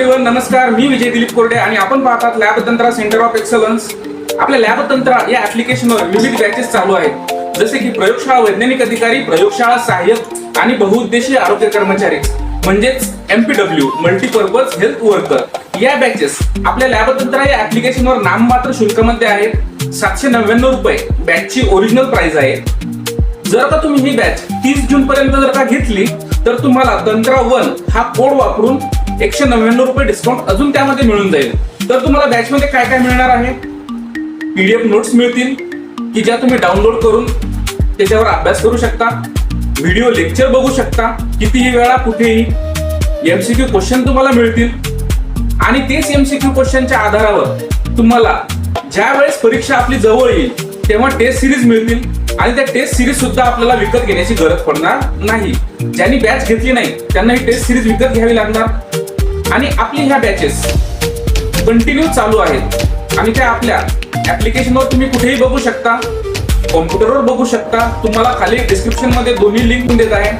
Everyone, नमस्कार. मी विजय दिलीप कोरडे आणि आपण पाहतात lab tantra centre of excellence. आपल्या लॅब तंत्रा या ऍप्लिकेशनवर विविध बॅचेस चालू आहेत, जसे की प्रयोगशाळा वैज्ञानिक अधिकारी, प्रयोगशाळा सहाय्यक आणि बहुउद्देशीय आरोग्य कर्मचारी म्हणजेच MPW मल्टीपर्पज हेल्थ वर्कर. या बॅचेस आपल्या लॅब तंत्रा या ऍप्लिकेशनवर नाममात्र शुल्कामध्ये आहेत. 799 रुपये बॅचची ओरिजिनल प्राइस आहे. जर का तुम्ही ही बॅच 30 जून पर्यंत जर का घेतली तर तुम्हाला तंत्रा 1 हा कोड वापरून 199 रुपये डिस्काउंट अजून त्यामध्ये मिळून जाईल. तर तुम्हाला बॅच मध्ये काय काय मिळणार आहे? PDF नोट्स मिळतील की ज्या तुम्ही डाउनलोड करून त्याच्यावर अभ्यास करू शकता. व्हिडिओ लेक्चर बघू शकता कितीही वेळा कुठेही. MCQ क्वेश्चन तुम्हाला मिळतील आणि तेच MCQ क्वेश्चनच्या आधारावर तुम्हाला ज्या वेळेस परीक्षा आपली जवळ येईल तेव्हा टेस्ट सिरीज मिळतील आणि त्या टेस्ट सिरीज सुद्धा आपल्याला विकत घेण्याची गरज पडणार नाही. ज्यांनी बॅच घेतली नाही त्यांना ही टेस्ट सिरीज विकत घ्यावी लागणार. आणि आपली ह्या बॅचेस कंटिन्यू चालू आहेत आणि त्या आपल्या ऍप्लिकेशनवर तुम्ही कुठेही बघू शकता, कॉम्प्युटरवर बघू शकता. तुम्हाला खाली डिस्क्रिप्शन मध्ये दोन्ही लिंक देत आहे.